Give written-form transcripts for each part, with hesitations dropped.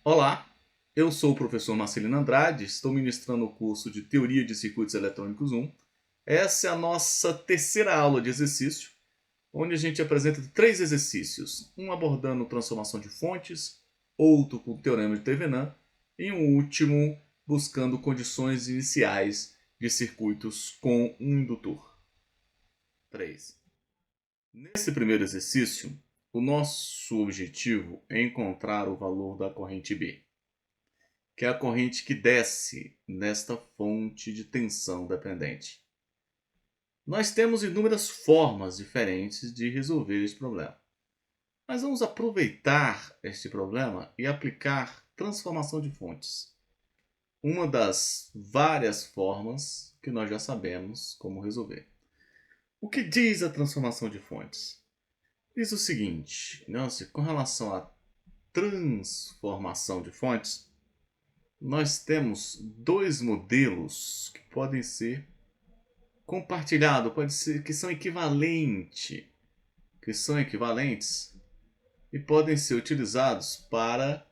Olá, eu sou o professor Marcelino Andrade, estou ministrando o curso de Teoria de Circuitos Eletrônicos 1. Essa é a nossa terceira aula de exercício, onde a gente apresenta três exercícios, um abordando transformação de fontes, outro com o Teorema de Thevenin e um último buscando condições iniciais de circuitos com um indutor. 3. Nesse primeiro exercício, o nosso objetivo é encontrar o valor da corrente B, que é a corrente que desce nesta fonte de tensão dependente. Nós temos inúmeras formas diferentes de resolver este problema, mas vamos aproveitar este problema e aplicar transformação de fontes, uma das várias formas que nós já sabemos como resolver. O que diz a transformação de fontes? Diz o seguinte, com relação à transformação de fontes, nós temos dois modelos que podem ser compartilhados, pode ser que são equivalentes e podem ser utilizados para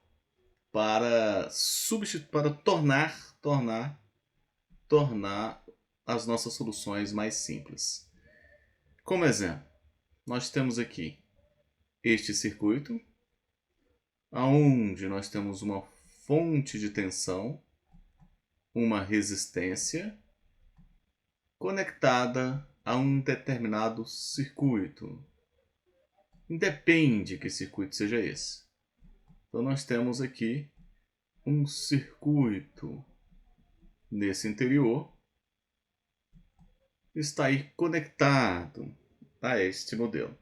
tornar as nossas soluções mais simples. Como exemplo, nós temos aqui este circuito, onde nós temos uma fonte de tensão, uma resistência conectada a um determinado circuito. Independe que circuito seja esse. Então nós temos aqui um circuito nesse interior, está aí conectado a este modelo.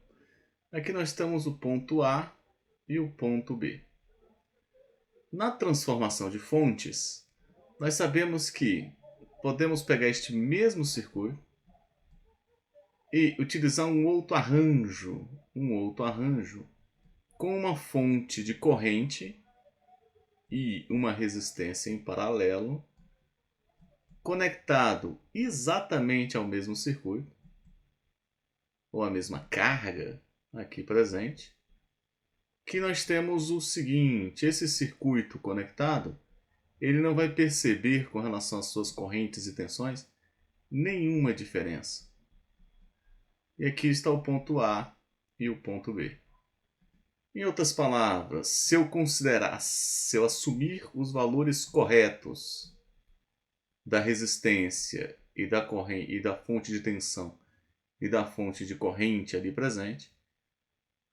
Aqui nós temos o ponto A e o ponto B. Na transformação de fontes, nós sabemos que podemos pegar este mesmo circuito e utilizar um outro arranjo com uma fonte de corrente e uma resistência em paralelo, conectado exatamente ao mesmo circuito, ou a mesma carga aqui presente, que nós temos o seguinte: esse circuito conectado, ele não vai perceber com relação às suas correntes e tensões nenhuma diferença. E aqui está o ponto A e o ponto B. Em outras palavras, se eu assumir os valores corretos da resistência e da corrente e da fonte de tensão e da fonte de corrente ali presente,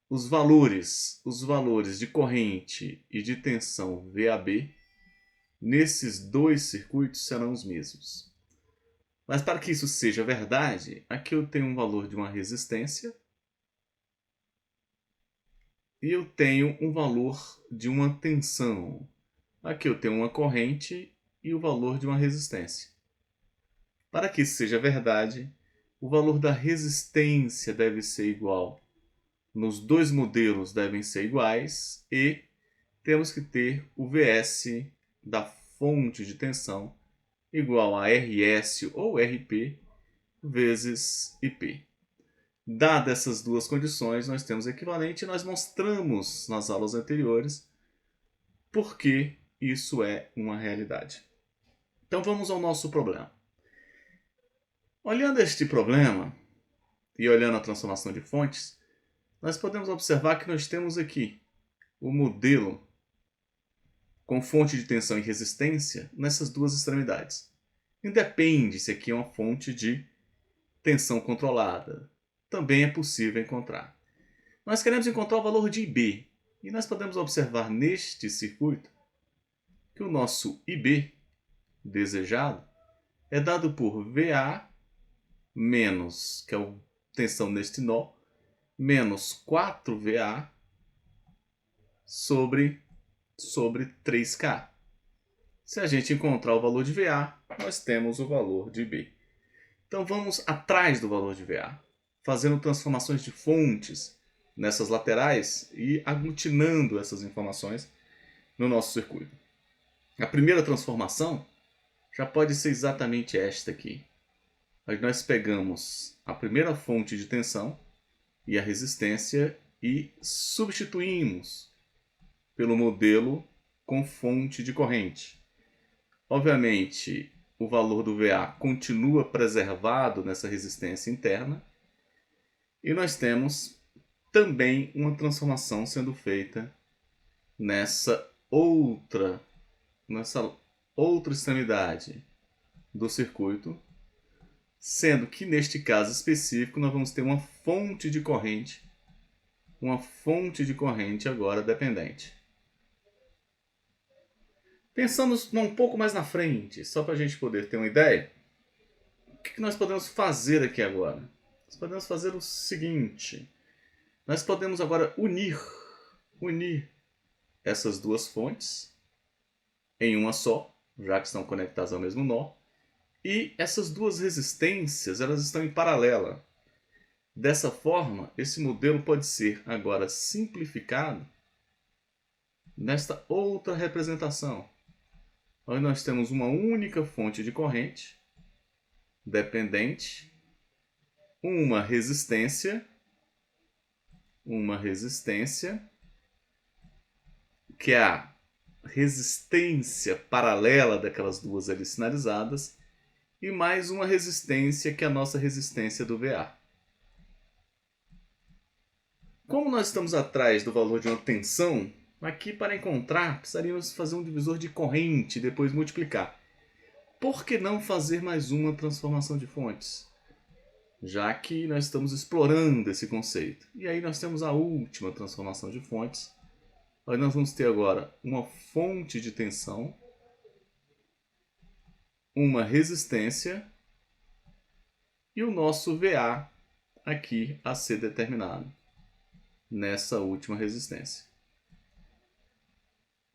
os valores de corrente e de tensão VAB nesses dois circuitos serão os mesmos. Mas para que isso seja verdade, aqui eu tenho um valor de uma resistência e eu tenho um valor de uma tensão. Aqui eu tenho uma corrente e o valor de uma resistência. Para que isso seja verdade, o valor da resistência deve ser igual. Nos dois modelos devem ser iguais e temos que ter o Vs da fonte de tensão igual a Rs ou Rp vezes Ip. Dadas essas duas condições, nós temos equivalente e nós mostramos nas aulas anteriores por que isso é uma realidade. Então vamos ao nosso problema. Olhando este problema e olhando a transformação de fontes, nós podemos observar que nós temos aqui o modelo com fonte de tensão e resistência nessas duas extremidades. Independe se aqui é uma fonte de tensão controlada. Também é possível encontrar. Nós queremos encontrar o valor de IB. E nós podemos observar neste circuito que o nosso IB desejado é dado por VA menos, que é a tensão neste nó, menos 4VA sobre 3K. Se a gente encontrar o valor de VA, nós temos o valor de B. Então vamos atrás do valor de VA, fazendo transformações de fontes nessas laterais e aglutinando essas informações no nosso circuito. A primeira transformação já pode ser exatamente esta aqui. Nós pegamos a primeira fonte de tensão e a resistência e substituímos pelo modelo com fonte de corrente. Obviamente, o valor do VA continua preservado nessa resistência interna. E nós temos também uma transformação sendo feita nessa outra extremidade do circuito, sendo que neste caso específico nós vamos ter uma fonte de corrente agora dependente. Pensando um pouco mais na frente, só para a gente poder ter uma ideia, o que nós podemos fazer aqui agora? Nós podemos fazer o seguinte: nós podemos agora unir essas duas fontes em uma só, já que estão conectadas ao mesmo nó, e essas duas resistências elas estão em paralela. Dessa forma, esse modelo pode ser agora simplificado nesta outra representação, onde nós temos uma única fonte de corrente dependente, uma resistência, que é a resistência paralela daquelas duas ali sinalizadas, e mais uma resistência que é a nossa resistência do VA. Como nós estamos atrás do valor de uma tensão, aqui para encontrar precisaríamos fazer um divisor de corrente e depois multiplicar. Por que não fazer mais uma transformação de fontes? Já que nós estamos explorando esse conceito. E aí nós temos a última transformação de fontes. Nós vamos ter agora uma fonte de tensão, uma resistência e o nosso VA aqui a ser determinado nessa última resistência.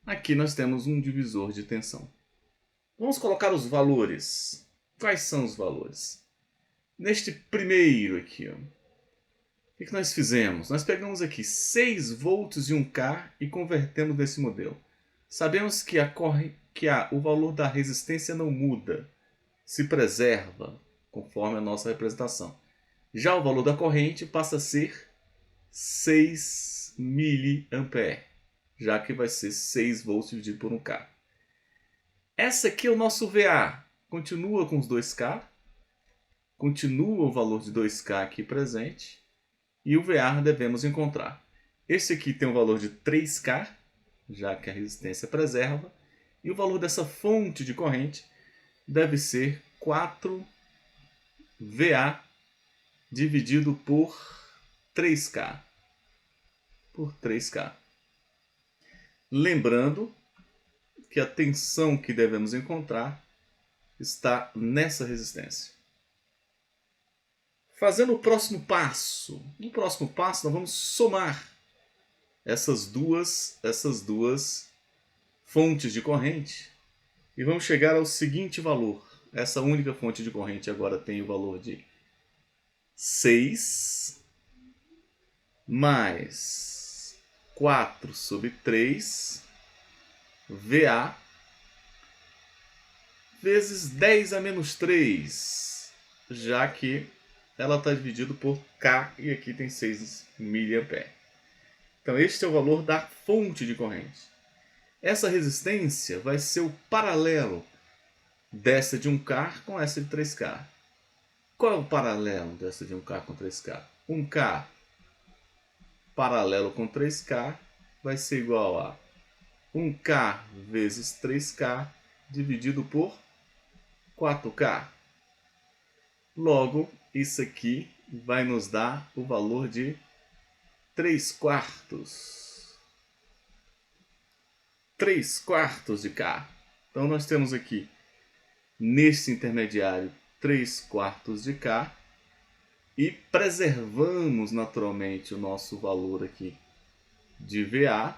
Aqui nós temos um divisor de tensão. Vamos colocar os valores. Quais são os valores? Neste primeiro aqui, ó, o que nós fizemos? Nós pegamos aqui 6 volts e 1K e convertemos nesse modelo. Sabemos que o valor da resistência não muda, se preserva conforme a nossa representação. Já o valor da corrente passa a ser 6 mA, já que vai ser 6 volts dividido por 1K. Essa aqui é o nosso VA. Continua com os 2K. Continua o valor de 2K aqui presente. E o VA devemos encontrar. Esse aqui tem um valor de 3K, já que a resistência preserva. E o valor dessa fonte de corrente deve ser 4 VA dividido por 3K. Lembrando que a tensão que devemos encontrar está nessa resistência. Fazendo o próximo passo. No próximo passo nós vamos somar essas duas fontes de corrente e vamos chegar ao seguinte valor. Essa única fonte de corrente agora tem o valor de 6 mais 4 sobre 3 VA vezes 10 a menos 3, já que ela está dividida por K e aqui tem 6 mA. Então este é o valor da fonte de corrente. Essa resistência vai ser o paralelo dessa de 1K com essa de 3K. Qual é o paralelo dessa de 1K com 3K? 1K paralelo com 3K vai ser igual a 1K vezes 3K dividido por 4K. Logo, isso aqui vai nos dar o valor de 3/4. 3/4 de K. Então nós temos aqui, nesse intermediário, 3/4 de K. E preservamos naturalmente o nosso valor aqui de VA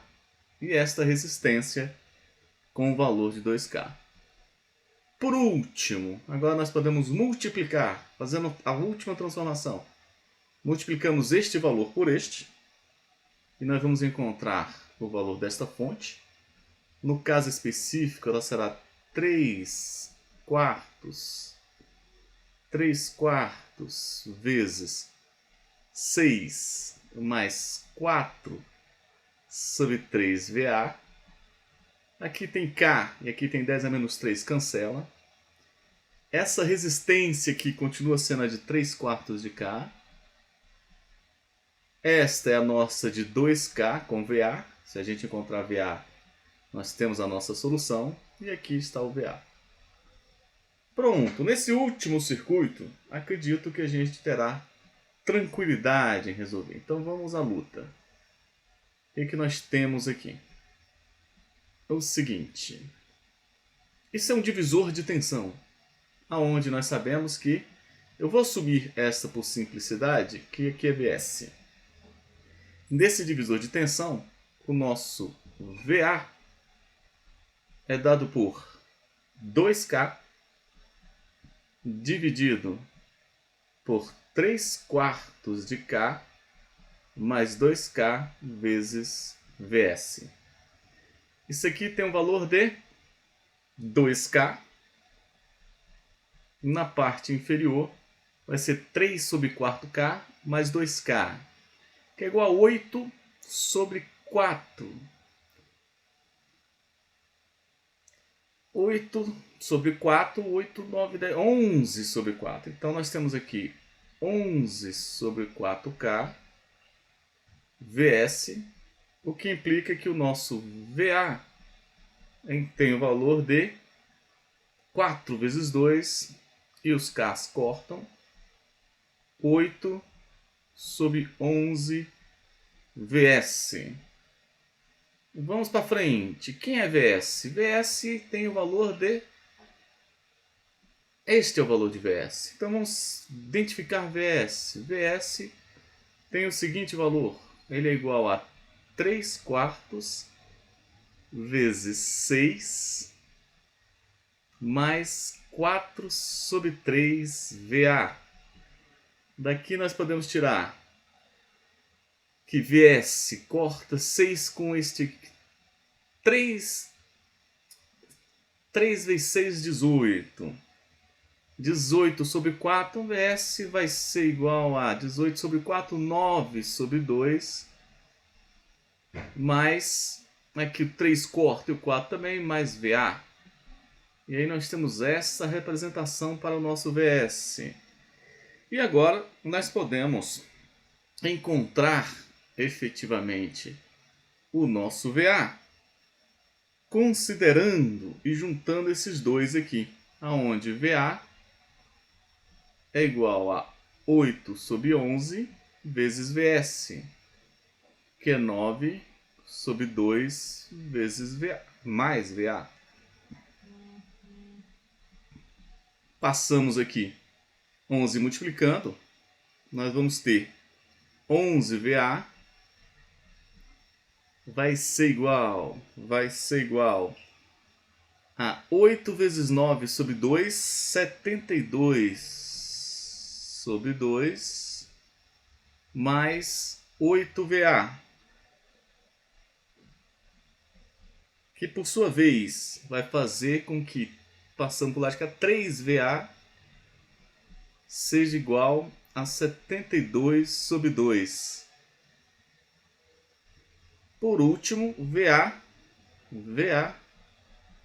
e esta resistência com o valor de 2K. Por último, agora nós podemos multiplicar, fazendo a última transformação. Multiplicamos este valor por este e nós vamos encontrar o valor desta fonte. No caso específico, ela será 3/4 vezes 6 mais 4 sobre 3 VA. Aqui tem K e aqui tem 10 a menos 3, cancela. Essa resistência aqui continua sendo a de 3/4 de K. Esta é a nossa de 2K com VA. Se a gente encontrar VA, nós temos a nossa solução. E aqui está o VA. Pronto, nesse último circuito, acredito que a gente terá tranquilidade em resolver. Então vamos à luta. O que nós temos aqui? É o seguinte. Isso é um divisor de tensão, aonde nós sabemos que eu vou assumir essa por simplicidade, que aqui é VS. Nesse divisor de tensão, o nosso VA é dado por 2K dividido por 3/4 de K mais 2K vezes VS. Isso aqui tem um valor de 2K. Na parte inferior vai ser 3/4K mais 2K, que é igual a 8/4. 8/4, 8, 9, 10, 11/4. Então nós temos aqui 11/4K VS, o que implica que o nosso VA tem o valor de 4 vezes 2, e os K's cortam, 8/11 VS. Vamos para frente. Quem é VS? VS tem o valor de... Este é o valor de VS. Então vamos identificar VS. VS tem o seguinte valor. Ele é igual a 3/4 vezes 6 mais 4/3 VA. Daqui nós podemos tirar que VS corta 6 com este 3 vezes 6, 18. 18/4, VS vai ser igual a 18/4, 9/2, mais, aqui o 3 corta e o 4 também, mais VA. E aí nós temos essa representação para o nosso VS. E agora nós podemos encontrar efetivamente o nosso VA, considerando e juntando esses dois aqui, aonde VA é igual a 8/11 vezes VS, que é 9/2 vezes VA, mais VA. Passamos aqui 11 multiplicando, nós vamos ter 11 VA vai ser igual a 8 vezes 9/2, 72/2, mais 8 VA, que por sua vez vai fazer com que, passando por lá, 3 VA seja igual a 72/2. Por último, VA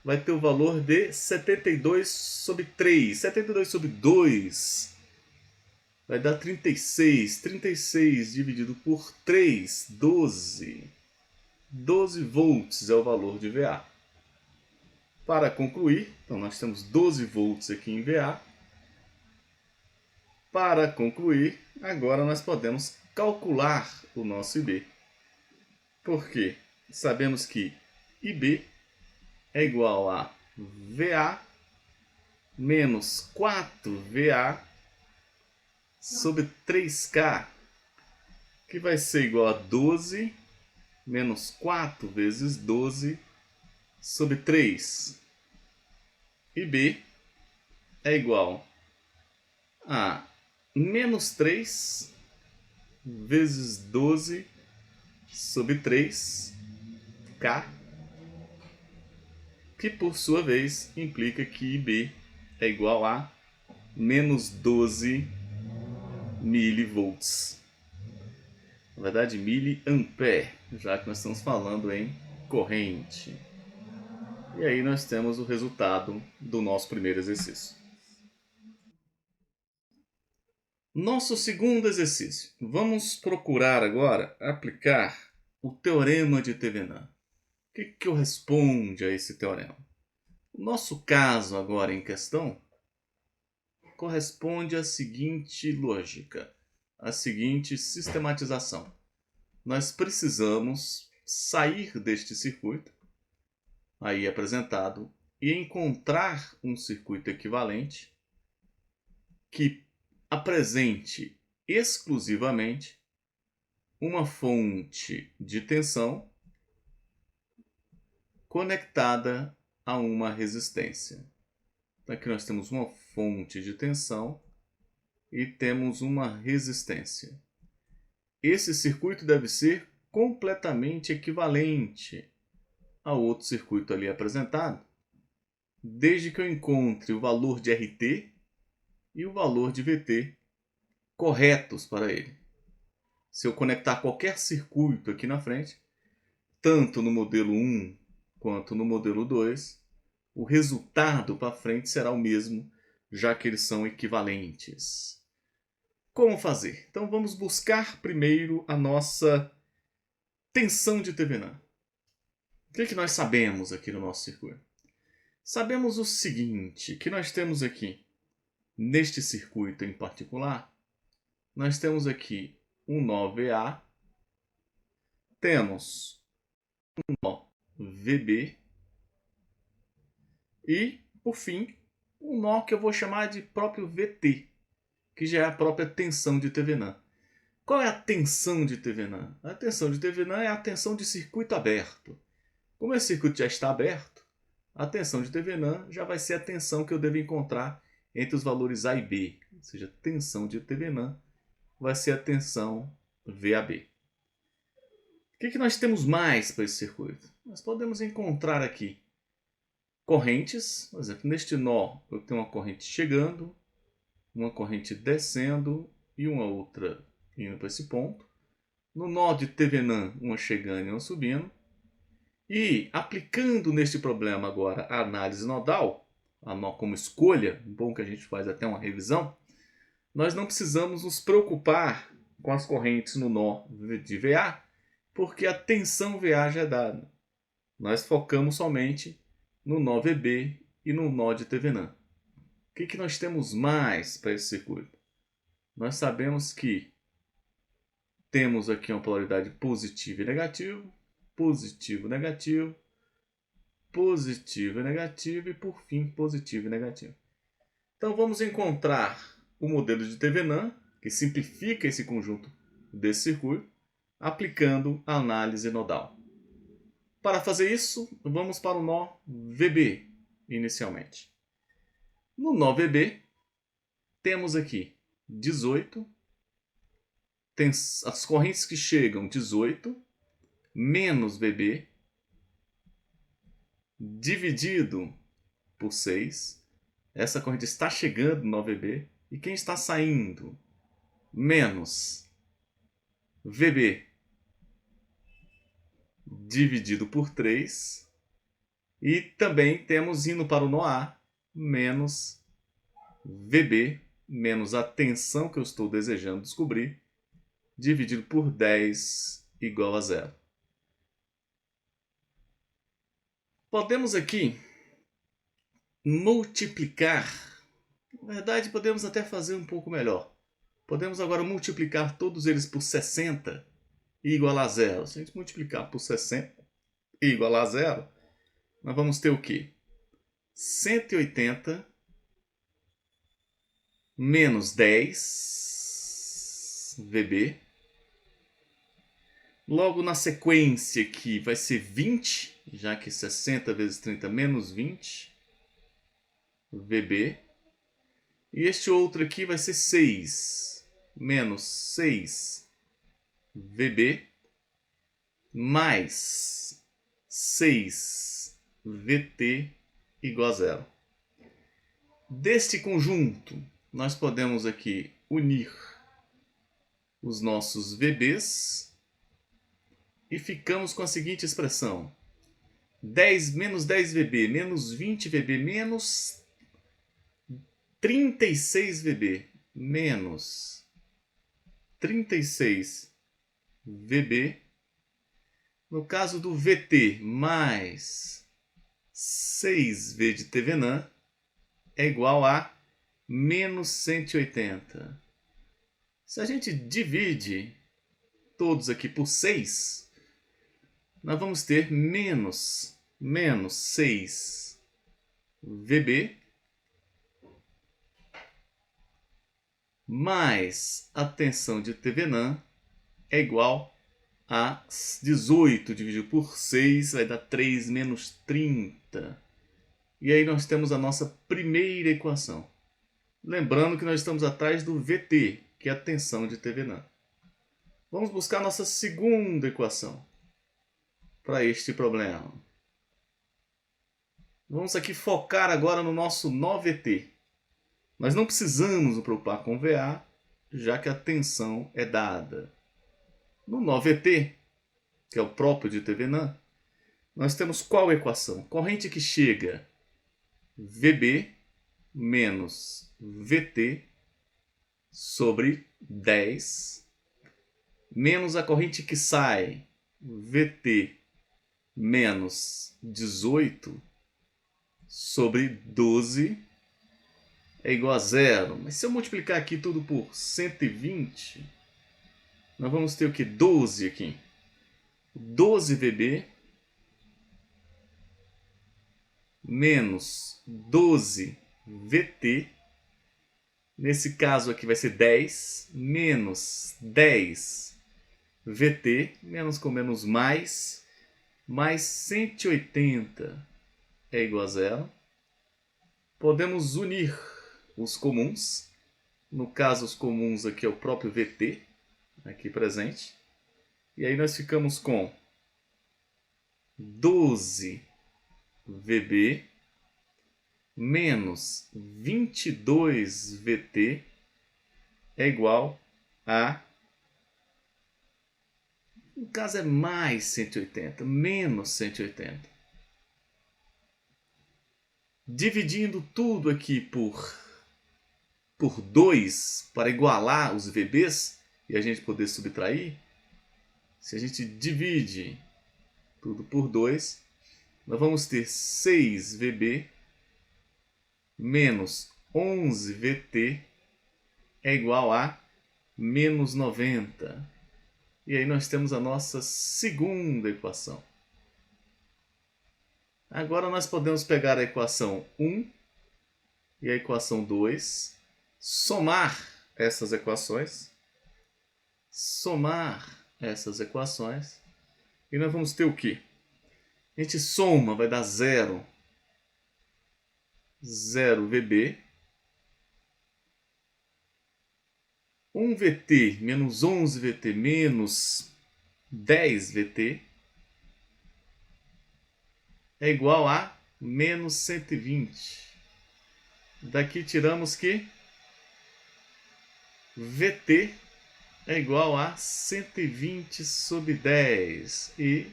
vai ter o valor de 72/3. 72/2 vai dar 36. 36 dividido por 3, 12. 12 volts é o valor de VA. Para concluir, então nós temos 12 volts aqui em VA. Para concluir, agora nós podemos calcular o nosso IB. Porque sabemos que IB é igual a VA menos 4VA sobre 3K, que vai ser igual a 12 menos 4 vezes 12 sobre 3. IB é igual a menos 3 vezes 12 sobre 3K, que por sua vez implica que IB é igual a menos 12 milivolts. Na verdade, miliampere, já que nós estamos falando em corrente. E aí nós temos o resultado do nosso primeiro exercício. Nosso segundo exercício. Vamos procurar agora aplicar o teorema de Thevenin. O que corresponde a esse teorema? O nosso caso agora em questão corresponde à seguinte lógica, à seguinte sistematização. Nós precisamos sair deste circuito, aí apresentado, e encontrar um circuito equivalente que apresente exclusivamente uma fonte de tensão conectada a uma resistência. Então aqui nós temos uma fonte de tensão e temos uma resistência. Esse circuito deve ser completamente equivalente ao outro circuito ali apresentado, desde que eu encontre o valor de RT e o valor de VT corretos para ele. Se eu conectar qualquer circuito aqui na frente, tanto no modelo 1 quanto no modelo 2, o resultado para frente será o mesmo, já que eles são equivalentes. Como fazer? Então vamos buscar primeiro a nossa tensão de Thevenin. O que nós sabemos aqui no nosso circuito? Sabemos o seguinte, que nós temos aqui, neste circuito em particular, nós temos aqui um nó VA, temos um nó VB e, por fim, um nó que eu vou chamar de próprio VT, que já é a própria tensão de Thevenin. Qual é a tensão de Thevenin? A tensão de Thevenin é a tensão de circuito aberto. Como esse circuito já está aberto, a tensão de Thevenin já vai ser a tensão que eu devo encontrar entre os valores A e B. Ou seja, a tensão de Thevenin vai ser a tensão VAB. O que nós temos mais para esse circuito? Nós podemos encontrar aqui correntes. Por exemplo, neste nó eu tenho uma corrente chegando, uma corrente descendo e uma outra indo para esse ponto. No nó de Thevenin, uma chegando e uma subindo. E aplicando neste problema agora a análise nodal, a nó como escolha, bom que a gente faz até uma revisão, nós não precisamos nos preocupar com as correntes no nó de VA, porque a tensão VA já é dada. Nós focamos somente no nó VB e no nó de Thevenin. O que nós temos mais para esse circuito? Nós sabemos que temos aqui uma polaridade positivo e negativo, positivo, negativo, positivo e negativo e, por fim, positivo e negativo. Então, vamos encontrar o modelo de Thevenin, que simplifica esse conjunto desse circuito, aplicando a análise nodal. Para fazer isso, vamos para o nó VB, inicialmente. No nó VB, temos aqui 18, tem as correntes que chegam 18, menos VB, dividido por 6. Essa corrente está chegando no VB. E quem está saindo? Menos VB dividido por 3. E também temos indo para o nó A, menos VB, menos a tensão que eu estou desejando descobrir, dividido por 10 igual a 0. Podemos aqui multiplicar. Na verdade, podemos até fazer um pouco melhor. Podemos agora multiplicar todos eles por 60 e igual a 0. Se a gente multiplicar por 60 e igual a 0, nós vamos ter o quê? 180 menos 10 VB. Logo na sequência aqui vai ser 20, já que 60 vezes 30 menos 20 VB. E este outro aqui vai ser 6 menos 6 VB mais 6 VT igual a 0. Deste conjunto, nós podemos aqui unir os nossos VBs e ficamos com a seguinte expressão. 10 menos 10 VB, menos 20 VB, menos 36 VB, menos 36 VB. No caso do VT, mais 6V de Thévenin é igual a menos 180. Se a gente divide todos aqui por 6, nós vamos ter menos 6 VB mais a tensão de Thévenin é igual a 18 dividido por 6 vai dar 3 menos 30. E aí nós temos a nossa primeira equação. Lembrando que nós estamos atrás do VT, que é a tensão de Thévenin. Vamos buscar a nossa segunda equação para este problema. Vamos aqui focar agora no nosso nó VT. Nós não precisamos nos preocupar com VA, já que a tensão é dada. No nó VT, que é o próprio de Thévenin, nós temos qual equação? Corrente que chega VB menos VT sobre 10 menos a corrente que sai VT menos 18 sobre 12 é igual a zero. Mas se eu multiplicar aqui tudo por 120, nós vamos ter o que? 12 aqui. 12 VB menos 12 VT. Nesse caso aqui vai ser 10 menos 10 VT. Menos com menos mais 180 é igual a zero. Podemos unir os comuns. No caso, os comuns aqui é o próprio VT, aqui presente. E aí nós ficamos com 12 VB menos 22 VT é igual a... No caso é mais 180, menos 180. Dividindo tudo aqui por 2 para igualar os VBs e a gente poder subtrair, se a gente divide tudo por 2, nós vamos ter 6 VB menos 11 VT é igual a menos 90. E aí nós temos a nossa segunda equação. Agora nós podemos pegar a equação 1 e a equação 2, somar essas equações, e nós vamos ter o quê? A gente soma, vai dar 0 VB, 1 VT menos 11 VT menos 10 VT é igual a menos 120. Daqui tiramos que VT é igual a 120 sobre 10. E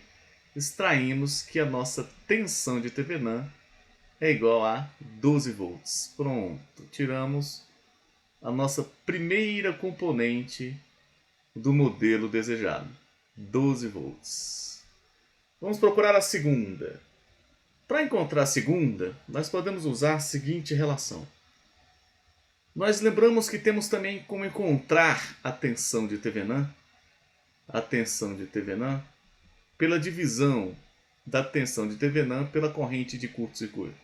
extraímos que a nossa tensão de Thévenin é igual a 12 volts. Pronto, tiramos a nossa primeira componente do modelo desejado, 12 volts. Vamos procurar a segunda. Para encontrar a segunda, nós podemos usar a seguinte relação. Nós lembramos que temos também como encontrar a tensão de Thévenin, pela divisão da tensão de Thévenin pela corrente de curto-circuito.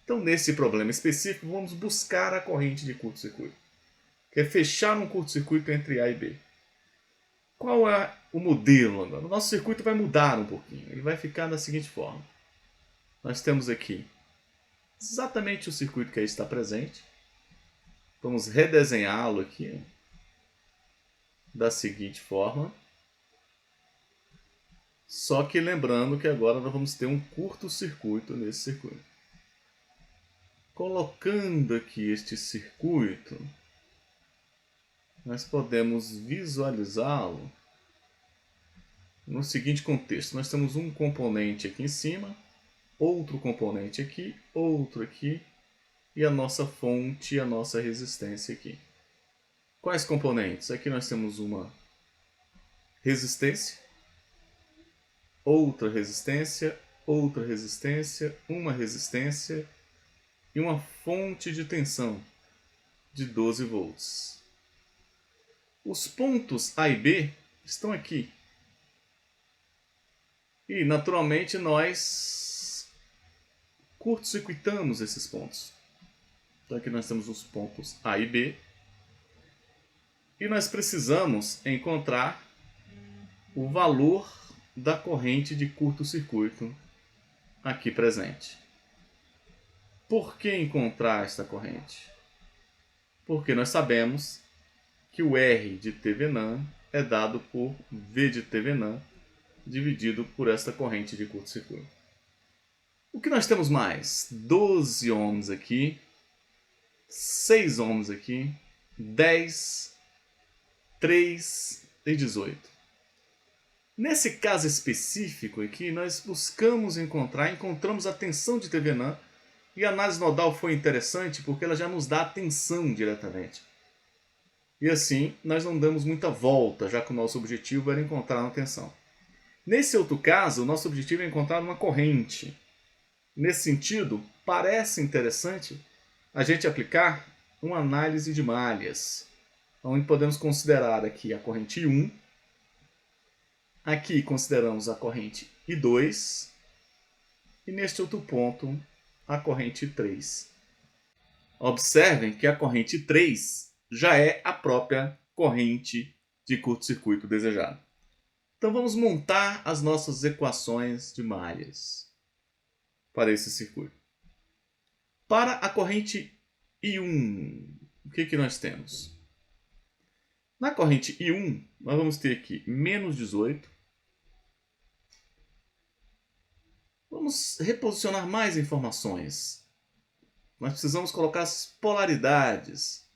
Então, nesse problema específico, vamos buscar a corrente de curto-circuito, que é fechar um curto-circuito entre A e B. Qual é o modelo agora? O nosso circuito vai mudar um pouquinho. Ele vai ficar da seguinte forma. Nós temos aqui exatamente o circuito que aí está presente. Vamos redesenhá-lo aqui da seguinte forma. Só que lembrando que agora nós vamos ter um curto-circuito nesse circuito. Colocando aqui este circuito, nós podemos visualizá-lo no seguinte contexto. Nós temos um componente aqui em cima, outro componente aqui, outro aqui, e a nossa fonte e a nossa resistência aqui. Quais componentes? Aqui nós temos uma resistência, outra resistência, outra resistência, uma resistência e uma fonte de tensão de 12 volts. Os pontos A e B estão aqui. E, naturalmente, nós curto-circuitamos esses pontos. Então, aqui nós temos os pontos A e B. E nós precisamos encontrar o valor da corrente de curto-circuito aqui presente. Por que encontrar esta corrente? Porque nós sabemos que o R de Thevenin é dado por V de Thevenin dividido por esta corrente de curto-circuito. O que nós temos mais? 12 ohms aqui, 6 ohms aqui, 10, 3 e 18. Nesse caso específico aqui, nós encontramos a tensão de Thevenin, e a análise nodal foi interessante porque ela já nos dá a tensão diretamente. E assim, nós não damos muita volta, já que o nosso objetivo era encontrar uma tensão. Nesse outro caso, o nosso objetivo é encontrar uma corrente. Nesse sentido, parece interessante a gente aplicar uma análise de malhas, onde podemos considerar aqui a corrente I1, aqui consideramos a corrente I2 e neste outro ponto a corrente I3. Observem que a corrente I3 já é a própria corrente de curto-circuito desejada. Então vamos montar as nossas equações de malhas para esse circuito. Para a corrente I1, o que nós temos? Na corrente I1, nós vamos ter aqui menos 18. Vamos reposicionar mais informações. Nós precisamos colocar as polaridades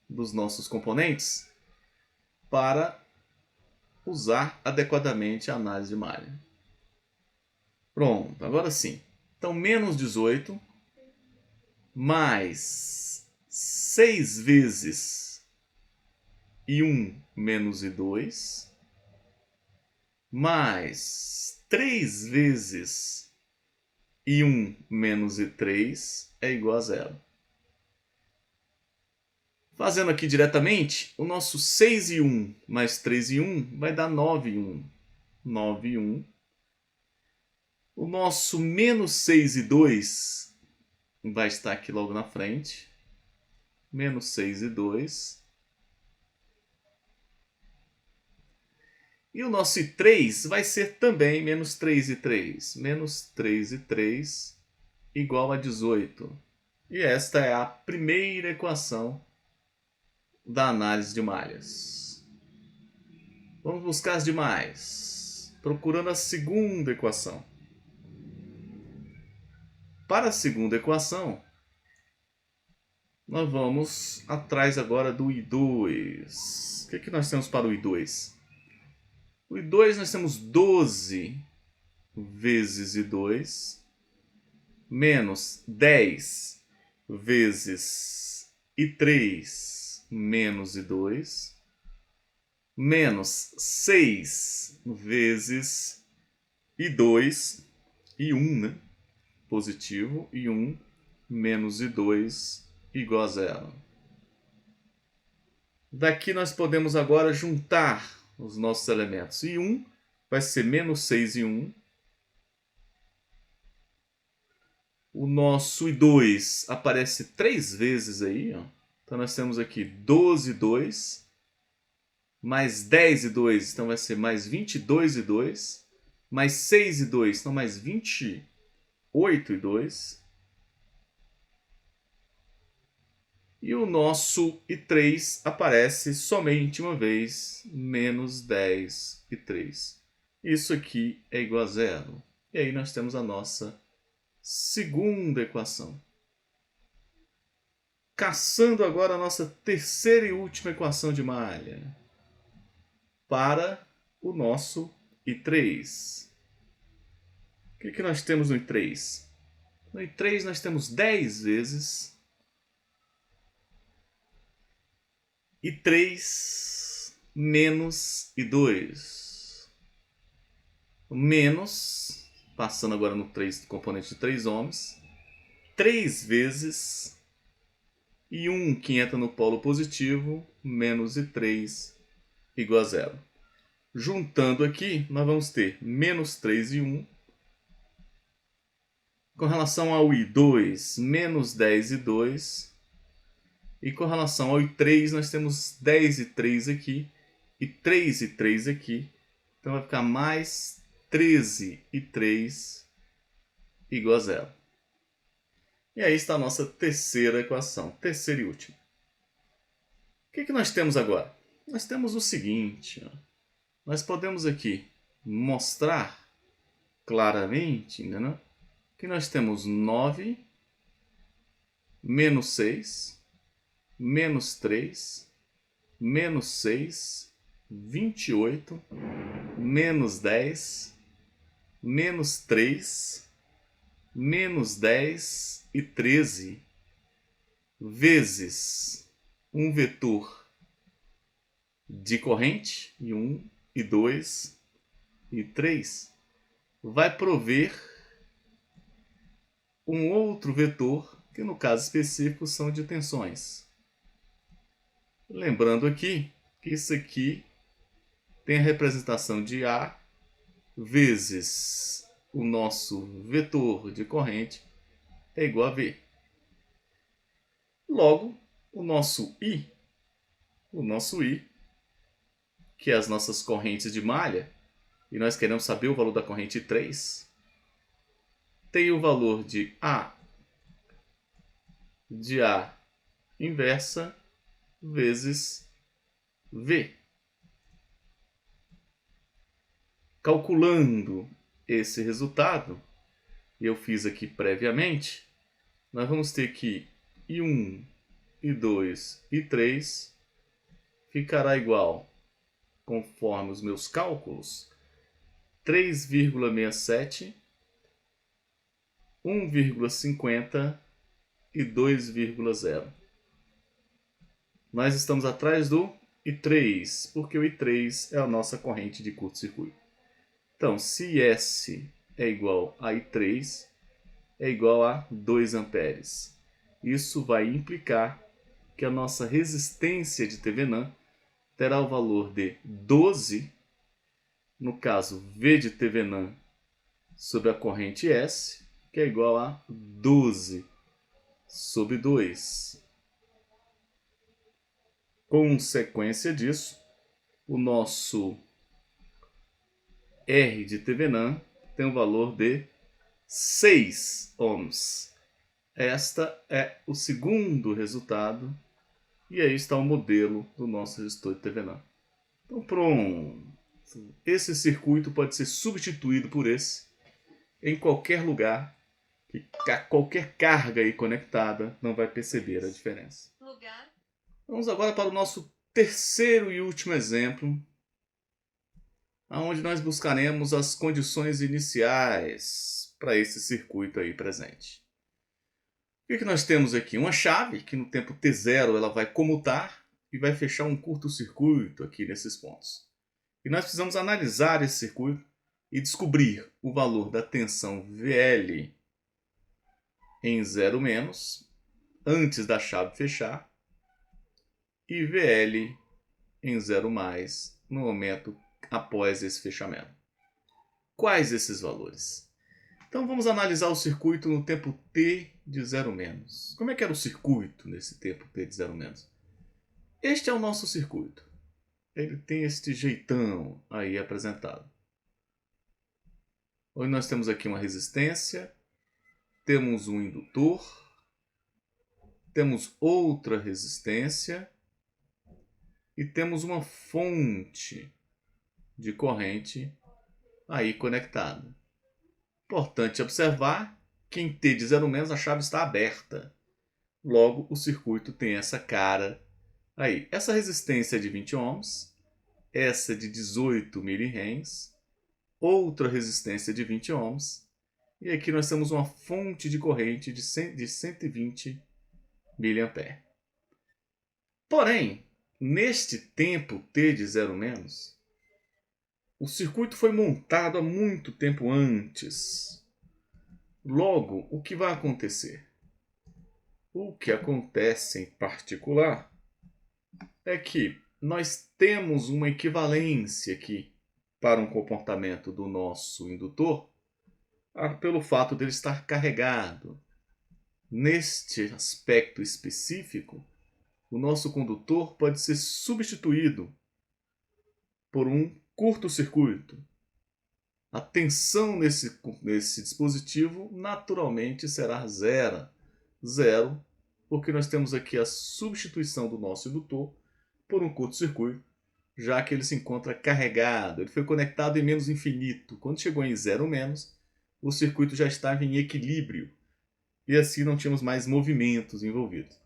dos nossos componentes para usar adequadamente a análise de malha. Pronto, agora sim. Então, menos 18 mais 6 vezes I1 menos I2 mais 3 vezes I1 menos I3 é igual a 0. Fazendo aqui diretamente, o nosso 6 e 1 mais 3 e 1 vai dar 9 e 1. 9 e 1. O nosso menos 6 e 2 vai estar aqui logo na frente. Menos 6 e 2. E o nosso I3 vai ser também menos 3 e 3. Menos 3 e 3 igual a 18. E esta é a primeira equação da análise de malhas. Vamos buscar as demais, procurando a segunda equação. Para a segunda equação, nós vamos atrás agora do I2. O que nós temos para o I2? O I2 nós temos 12 vezes I2 menos 10 vezes I3 menos I2 menos 6 vezes I2 e 1, né? Positivo, e 1 menos I2 igual a 0. Daqui nós podemos agora juntar os nossos elementos. I1 vai ser menos 6 e 1. O nosso I2 aparece 3 vezes aí, ó. Então nós temos aqui 12 e 2, mais 10 e 2, então vai ser mais 22 e 2, mais 6 e 2, então mais 28 e 2. E o nosso I3 aparece somente uma vez, menos 10 e 3. Isso aqui é igual a 0. E aí nós temos a nossa segunda equação. Caçando agora a nossa terceira e última equação de malha para o nosso I3. O que nós temos no I3? No I3 nós temos 10 vezes I3 menos I2. Menos, passando agora no 3, componente de 3 ohms, 3 vezes I1 que entra no polo positivo, menos I3 igual a zero. Juntando aqui, nós vamos ter menos 3I1 com relação ao I2, menos 10I2. E com relação ao I3, nós temos 10I3 aqui e 3I3 aqui. Então vai ficar mais 13I3 igual a zero. E aí está a nossa terceira equação, terceira e última. O que nós temos agora? Nós temos o seguinte, ó. Nós podemos aqui mostrar claramente, né, que nós temos 9 menos 6, menos 3, menos 6, 28, menos 10, menos 3, menos 10 e 13, vezes um vetor de corrente, I1, I2 e 3, vai prover um outro vetor, que no caso específico são de tensões. Lembrando aqui que isso aqui tem a representação de A vezes o nosso vetor de corrente é igual a V. Logo, o nosso I, que é as nossas correntes de malha, e nós queremos saber o valor da corrente 3, tem o valor de A inversa vezes V. Calculando esse resultado, eu fiz aqui previamente, nós vamos ter que I1, I2 e 3 ficará igual, conforme os meus cálculos, 3,67, 1,50 e 2,0. Nós estamos atrás do I3, porque o I3 é a nossa corrente de curto-circuito. Então, se S é igual a I3, é igual a 2 amperes. Isso vai implicar que a nossa resistência de Thevenin terá o valor de 12, no caso V de Thevenin sobre a corrente S, que é igual a 12 sobre 2. Consequência disso, o nosso R de Thevenin tem um valor de 6 ohms. Esta é o segundo resultado, e aí está o modelo do nosso resistor de Thevenin. Então pronto, esse circuito pode ser substituído por esse em qualquer lugar, que qualquer carga aí conectada não vai perceber a diferença. Vamos agora para o nosso terceiro e último exemplo, onde nós buscaremos as condições iniciais para esse circuito aí presente. O que nós temos aqui? Uma chave que no tempo t0 ela vai comutar e vai fechar um curto-circuito aqui nesses pontos. E nós precisamos analisar esse circuito e descobrir o valor da tensão VL em 0- antes da chave fechar e VL em 0+ no momento após esse fechamento. Quais esses valores? Então vamos analisar o circuito no tempo t de 0-. Como é que era o circuito nesse tempo t de 0-? Este é o nosso circuito. Ele tem este jeitão aí apresentado. Hoje nós temos aqui uma resistência, temos um indutor, temos outra resistência e temos uma fonte de corrente aí conectada. Importante observar que em T de 0- a chave está aberta. Logo, o circuito tem essa cara aí. Essa resistência é de 20 ohms, essa é de 18 mH outra resistência de 20 ohms, e aqui nós temos uma fonte de corrente de 120 mA. Porém, neste tempo t de 0-, o circuito foi montado há muito tempo antes. Logo, o que vai acontecer? O que acontece em particular é que nós temos uma equivalência aqui para um comportamento do nosso indutor pelo fato dele estar carregado. Neste aspecto específico, o nosso condutor pode ser substituído por um curto-circuito. A tensão nesse dispositivo naturalmente será zero, porque nós temos aqui a substituição do nosso indutor por um curto-circuito, já que ele se encontra carregado. Ele foi conectado em menos infinito. Quando chegou em 0-, o circuito já estava em equilíbrio e assim não tínhamos mais movimentos envolvidos.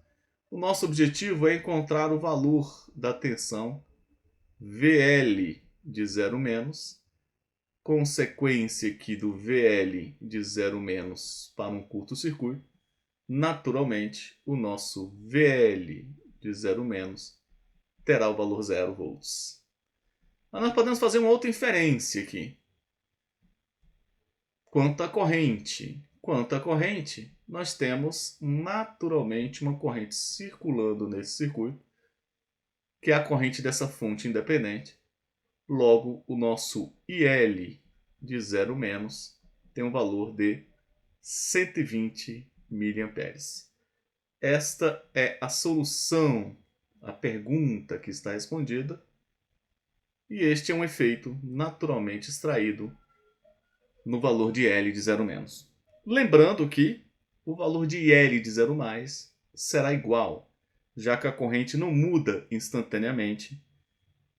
O nosso objetivo é encontrar o valor da tensão VL de 0-, consequência aqui do VL de 0- para um curto-circuito. Naturalmente, o nosso VL de 0- terá o valor 0 volts. Mas nós podemos fazer uma outra inferência aqui. Quanto à corrente, nós temos naturalmente uma corrente circulando nesse circuito, que é a corrente dessa fonte independente. Logo, o nosso IL de 0- tem um valor de 120 mA. Esta é a solução à pergunta que está respondida, e este é um efeito naturalmente extraído no valor de L de 0-. Lembrando que o valor de L de 0+ será igual, já que a corrente não muda instantaneamente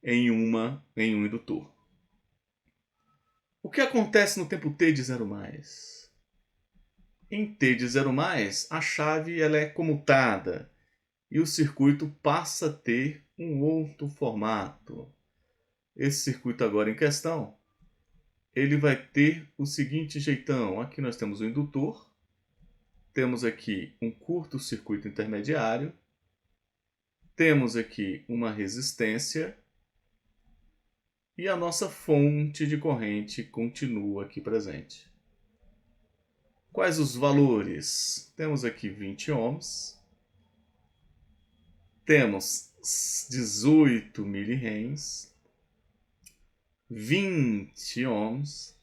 em um indutor. O que acontece no tempo t de 0+? Em t de 0+, a chave ela é comutada e o circuito passa a ter um outro formato. Esse circuito agora em questão, ele vai ter o seguinte jeitão. Aqui nós temos o indutor, temos aqui um curto-circuito intermediário, temos aqui uma resistência e a nossa fonte de corrente continua aqui presente. Quais os valores? Temos aqui 20 ohms, temos 18 mRs, 20 ohms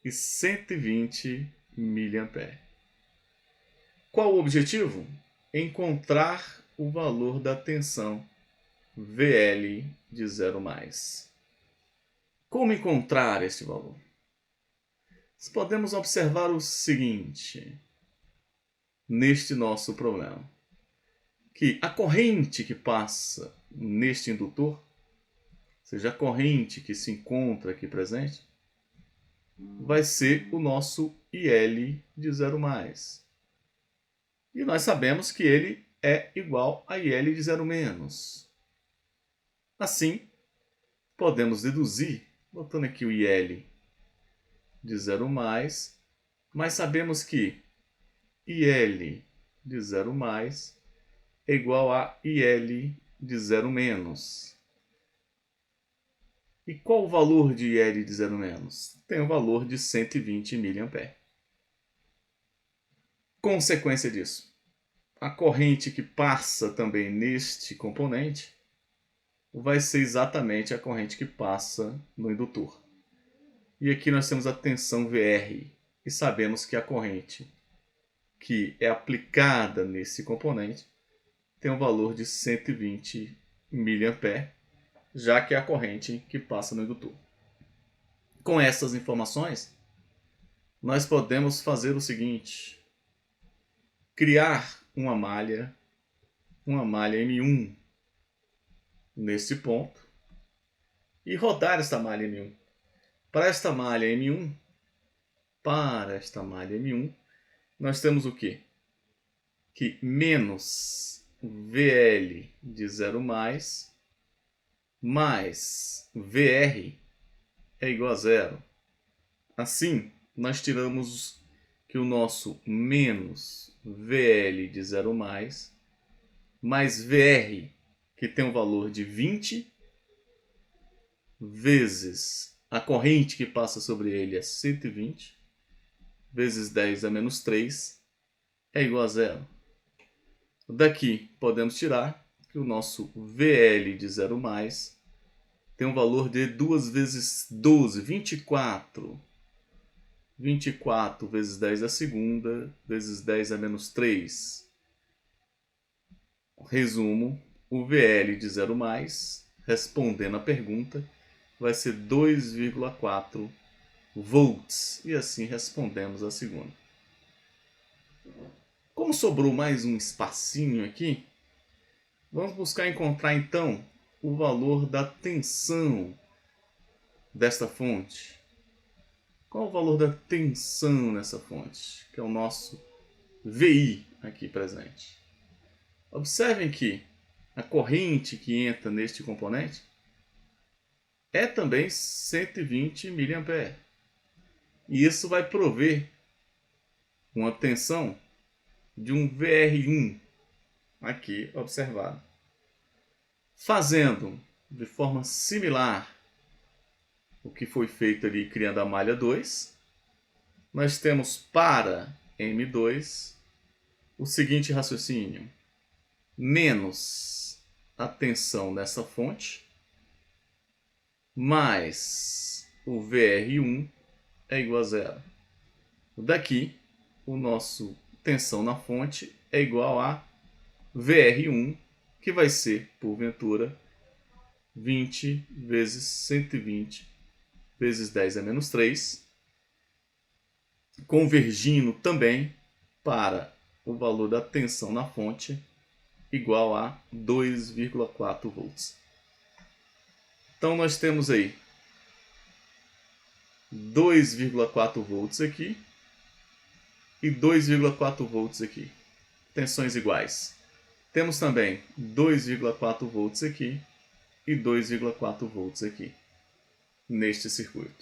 e 120 mA. Qual o objetivo? Encontrar o valor da tensão VL de 0+. Como encontrar este valor? Podemos observar o seguinte neste nosso problema, que a corrente que passa neste indutor, ou seja, a corrente que se encontra aqui presente, vai ser o nosso IL de 0+. E nós sabemos que ele é igual a IL de 0-. Assim, podemos deduzir, botando aqui o IL de 0+, mas sabemos que IL de 0+ é igual a IL de 0-. E qual o valor de IL de 0-? Tem o valor de 120 mA. Consequência disso, a corrente que passa também neste componente vai ser exatamente a corrente que passa no indutor. E aqui nós temos a tensão VR, e sabemos que a corrente que é aplicada nesse componente tem um valor de 120 mA, já que é a corrente que passa no indutor. Com essas informações, nós podemos fazer o seguinte: criar uma malha M1 nesse ponto e rodar esta malha M1. Para esta malha M1, nós temos o quê? Que menos VL de 0+ mais VR é igual a 0. Assim, nós tiramos que o nosso menos VL de 0 mais VR, que tem um valor de 20, vezes a corrente que passa sobre ele é 120, vezes 10 a menos 3, é igual a zero. Daqui podemos tirar que o nosso VL de 0 tem um valor de 2 vezes 12, 24. 24 vezes 10 a segunda, vezes 10 a menos 3. Resumo, o VL de 0 respondendo a pergunta, vai ser 2,4 volts. E assim respondemos a segunda. Como sobrou mais um espacinho aqui, vamos buscar encontrar então o valor da tensão desta fonte. Qual o valor da tensão nessa fonte? Que é o nosso VI aqui presente. Observem que a corrente que entra neste componente é também 120 mA. E isso vai prover uma tensão de um VR1 aqui observado. Fazendo de forma similar o que foi feito ali criando a malha 2, nós temos para M2 o seguinte raciocínio: menos a tensão nessa fonte, mais o VR1 é igual a zero. Daqui, o nosso tensão na fonte é igual a VR1, que vai ser, porventura, 20 vezes 120 vezes 10 a menos 3, convergindo também para o valor da tensão na fonte igual a 2,4 volts. Então nós temos aí 2,4 volts aqui e 2,4 volts aqui. Tensões iguais. Temos também 2,4 volts aqui e 2,4 volts aqui neste circuito.